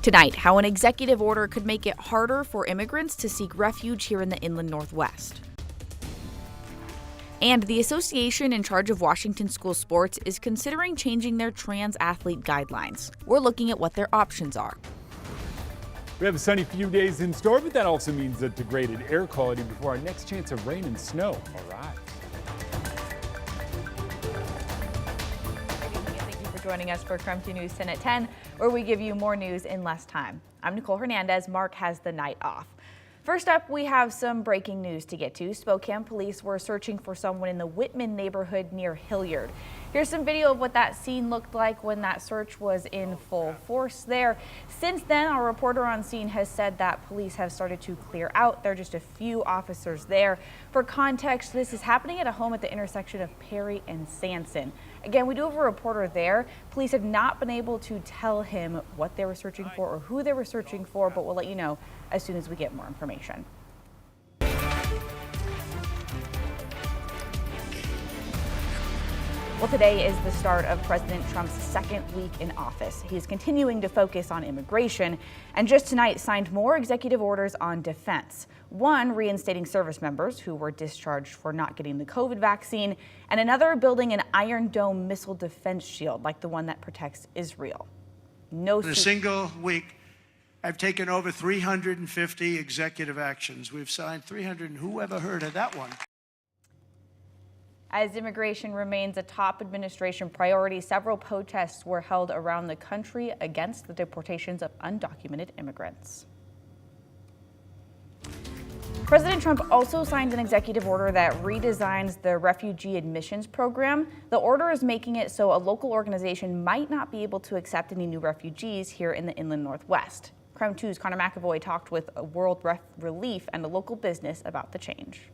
Tonight, how an executive order could make it harder for immigrants to seek refuge here in the inland Northwest. And the association in charge of Washington school sports is considering changing their trans athlete guidelines. We're looking at what their options are. We have a sunny few days in store, but that also means a degraded air quality before our next chance of rain and snow arrives. Thank you for joining us for KREM 2 News 10 at 10, where we give you more news in less time. I'm Nicole Hernandez. Mark has the night off. First up, we have some breaking news to get to. Spokane police were searching for someone in the Whitman neighborhood near Hillyard. Here's some video of what that scene looked like when that search was in full force there. Since then, our reporter on scene has said that police have started to clear out. There are just a few officers there. For context, this is happening at a home at the intersection of Perry and Sanson. Again, we do have a reporter there. Police have not been able to tell him what they were searching for or who they were searching for, but we'll let you know as soon as we get more information. Well, today is the start of President Trump's second week in office. He's continuing to focus on immigration and just tonight signed more executive orders on defense. One reinstating service members who were discharged for not getting the COVID vaccine, and another building an Iron Dome missile defense shield like the one that protects Israel. In a single week, I've taken over 350 executive actions. We've signed 300, and who ever heard of that one? As immigration remains a top administration priority, several protests were held around the country against the deportations of undocumented immigrants. President Trump also signed an executive order that redesigns the refugee admissions program. The order is making it so a local organization might not be able to accept any new refugees here in the inland Northwest. KREM 2's Connor McAvoy talked with World Relief and a local business about the change.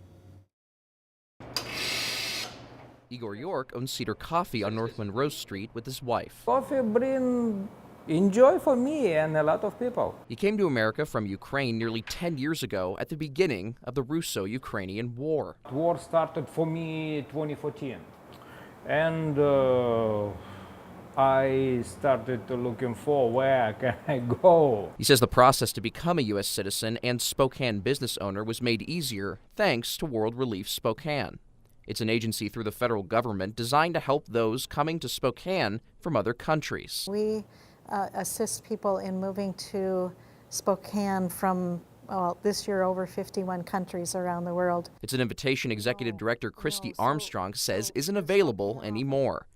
Igor York owns Cedar Coffee on North Monroe Street with his wife. Coffee brings enjoy for me and a lot of people. He came to America from Ukraine nearly 10 years ago at the beginning of the Russo-Ukrainian War. The war started for me 2014, and I started looking for where can I go. He says the process to become a U.S. citizen and Spokane business owner was made easier thanks to World Relief Spokane. It's an agency through the federal government designed to help those coming to Spokane from other countries. We assist people in moving to Spokane from, this year, over 51 countries around the world. It's an invitation Executive Director Christy Armstrong says isn't available anymore.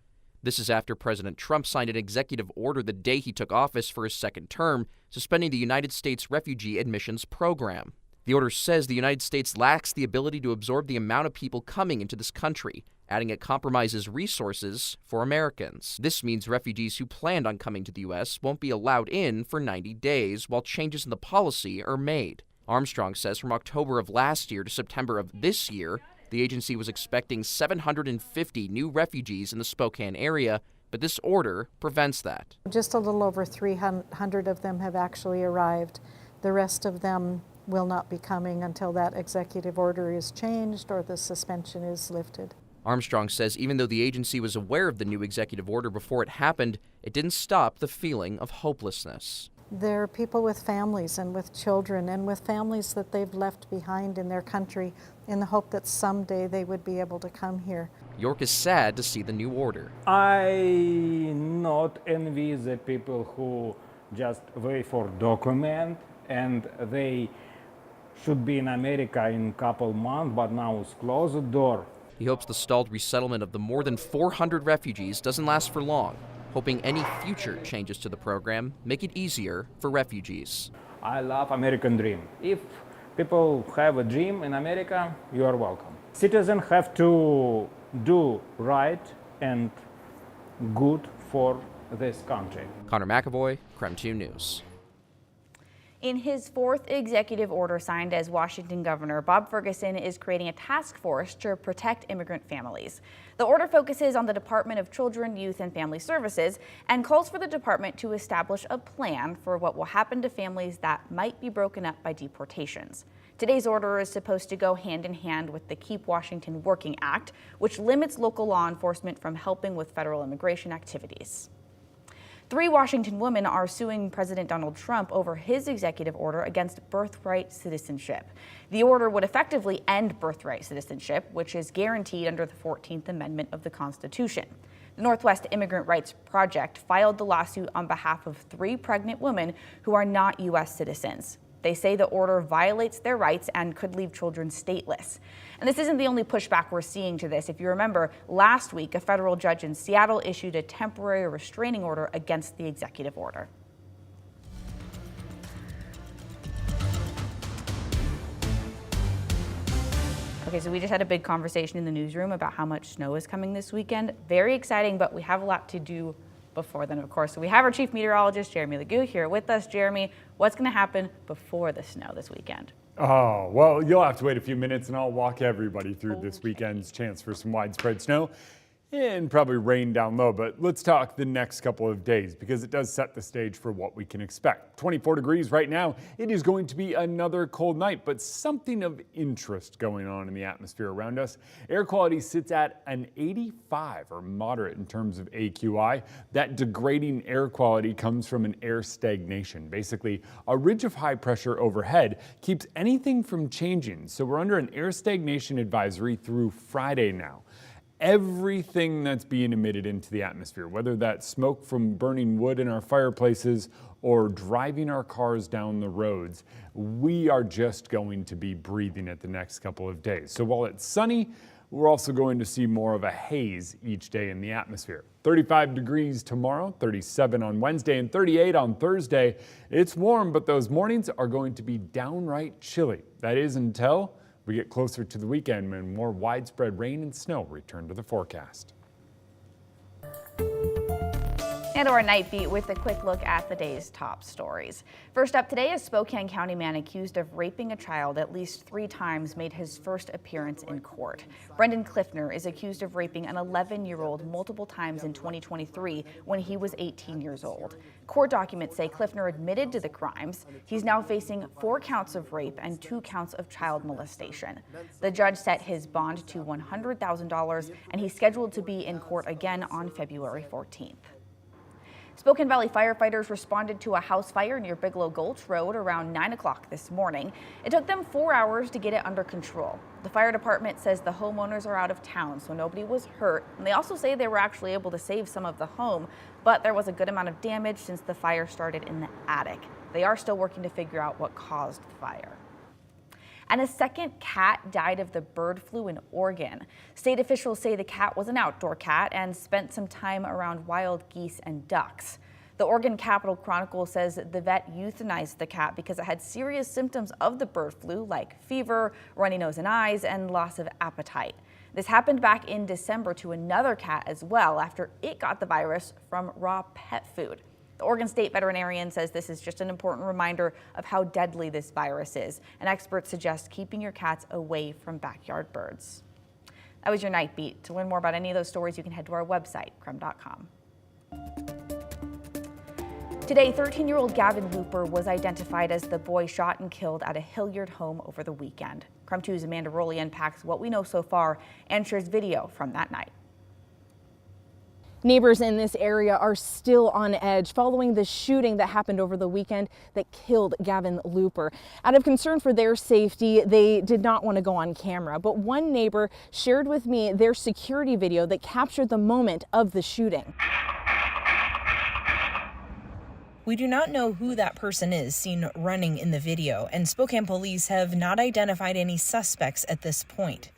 This is after President Trump signed an executive order the day he took office for his second term, suspending the United States refugee admissions program. The order says the United States lacks the ability to absorb the amount of people coming into this country, adding it compromises resources for Americans. This means refugees who planned on coming to the U.S. won't be allowed in for 90 days while changes in the policy are made. Armstrong says from October of last year to September of this year, the agency was expecting 750 new refugees in the Spokane area, but this order prevents that. Just a little over 300 of them have actually arrived. The rest of them will not be coming until that executive order is changed or the suspension is lifted. Armstrong says even though the agency was aware of the new executive order before it happened, it didn't stop the feeling of hopelessness. There are people with families and with children and with families that they've left behind in their country in the hope that someday they would be able to come here. York is sad to see the new order. I not envy the people who just wait for document and they should be in America in a couple months, but now it's closed the door. He hopes the stalled resettlement of the more than 400 refugees doesn't last for long, hoping any future changes to the program make it easier for refugees. I love American dream. If people have a dream in America, you are welcome. Citizens have to do right and good for this country. Connor McAvoy, KREM 2 News. In his fourth executive order signed as Washington governor, Bob Ferguson is creating a task force to protect immigrant families. The order focuses on the Department of Children, Youth, and Family Services and calls for the department to establish a plan for what will happen to families that might be broken up by deportations. Today's order is supposed to go hand in hand with the Keep Washington Working Act, which limits local law enforcement from helping with federal immigration activities. 3 Washington women are suing President Donald Trump over his executive order against birthright citizenship. The order would effectively end birthright citizenship, which is guaranteed under the 14th Amendment of the Constitution. The Northwest Immigrant Rights Project filed the lawsuit on behalf of 3 pregnant women who are not U.S. citizens. They say the order violates their rights and could leave children stateless. And this isn't the only pushback we're seeing to this. If you remember, last week, a federal judge in Seattle issued a temporary restraining order against the executive order. Okay, so we just had a big conversation in the newsroom about how much snow is coming this weekend. Very exciting, but we have a lot to do before then, of course. So we have our chief meteorologist, Jeremy Legoo, here with us. Jeremy, what's going to happen before the snow this weekend? Oh, well, you'll have to wait a few minutes and I'll walk everybody through this weekend's chance for some widespread snow and probably rain down low. But let's talk the next couple of days because it does set the stage for what we can expect. 24 degrees right now. It is going to be another cold night, but something of interest going on in the atmosphere around us. Air quality sits at an 85 or moderate in terms of AQI. That degrading air quality comes from an air stagnation. Basically, a ridge of high pressure overhead keeps anything from changing. So we're under an air stagnation advisory through Friday now. Everything that's being emitted into the atmosphere, whether that's smoke from burning wood in our fireplaces or driving our cars down the roads, we are just going to be breathing it the next couple of days. So while it's sunny, we're also going to see more of a haze each day in the atmosphere. 35 degrees tomorrow, 37 on Wednesday, and 38 on Thursday. It's warm, but those mornings are going to be downright chilly. That is until we get closer to the weekend when more widespread rain and snow return to the forecast. And our night beat with a quick look at the day's top stories. First up today, a Spokane County man accused of raping a child at least 3 times made his first appearance in court. Brendan Cliffner is accused of raping an 11-year-old multiple times in 2023 when he was 18 years old. Court documents say Cliffner admitted to the crimes. He's now facing 4 counts of rape and 2 counts of child molestation. The judge set his bond to $100,000 and he's scheduled to be in court again on February 14th. Spokane Valley firefighters responded to a house fire near Bigelow Gulch Road around 9 o'clock this morning. It took them 4 hours to get it under control. The fire department says the homeowners are out of town, so nobody was hurt. And they also say they were actually able to save some of the home, but there was a good amount of damage since the fire started in the attic. They are still working to figure out what caused the fire. And a second cat died of the bird flu in Oregon. State officials say the cat was an outdoor cat and spent some time around wild geese and ducks. The Oregon Capitol Chronicle says the vet euthanized the cat because it had serious symptoms of the bird flu like fever, runny nose and eyes, and loss of appetite. This happened back in December to another cat as well after it got the virus from raw pet food. The Oregon State veterinarian says this is just an important reminder of how deadly this virus is, and experts suggest keeping your cats away from backyard birds. That was your Night Beat. To learn more about any of those stories, you can head to our website, KREM.com. Today, 13-year-old Gavin Looper was identified as the boy shot and killed at a Hillyard home over the weekend. KREM 2's Amanda Rowley unpacks what we know so far and shares video from that night. Neighbors in this area are still on edge following the shooting that happened over the weekend that killed Gavin Looper. Out of concern for their safety, they did not want to go on camera, but one neighbor shared with me their security video that captured the moment of the shooting. We do not know who that person is seen running in the video, and Spokane police have not identified any suspects at this point.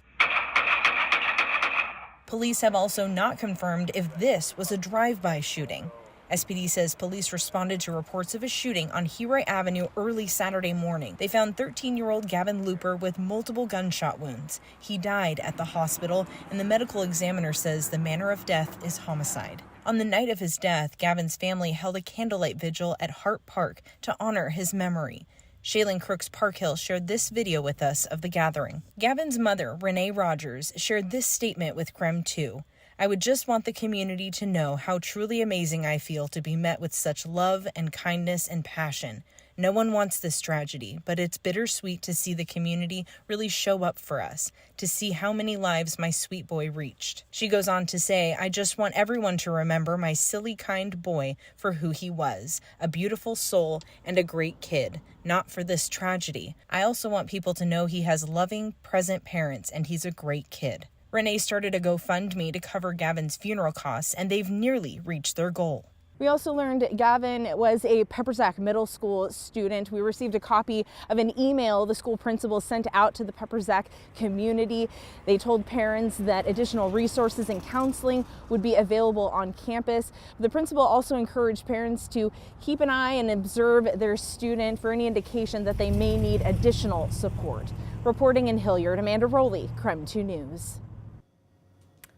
Police have also not confirmed if this was a drive-by shooting. SPD says police responded to reports of a shooting on Hillyard Avenue early Saturday morning. They found 13-year-old Gavin Looper with multiple gunshot wounds. He died at the hospital, and the medical examiner says the manner of death is homicide. On the night of his death, Gavin's family held a candlelight vigil at Hart Park to honor his memory. Shaylin Crooks Parkhill shared this video with us of the gathering. Gavin's mother, Renee Rogers, shared this statement with KREM 2. I would just want the community to know how truly amazing I feel to be met with such love and kindness and passion. No one wants this tragedy, but it's bittersweet to see the community really show up for us, to see how many lives my sweet boy reached. She goes on to say, I just want everyone to remember my silly, kind boy for who he was, a beautiful soul and a great kid, not for this tragedy. I also want people to know he has loving, present parents and he's a great kid. Renee started a GoFundMe to cover Gavin's funeral costs, and they've nearly reached their goal. We also learned Gavin was a Peppersack Middle School student. We received a copy of an email the school principal sent out to the Peppersack community. They told parents that additional resources and counseling would be available on campus. The principal also encouraged parents to keep an eye and observe their student for any indication that they may need additional support. Reporting in Hillyard, Amanda Rowley, KREM 2 News.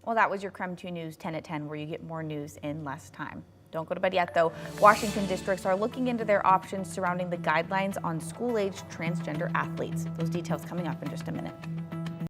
Well, that was your KREM 2 News 10 at 10, where you get more news in less time. Don't go to bed yet, though. Washington districts are looking into their options surrounding the guidelines on school-aged transgender athletes. Those details coming up in just a minute.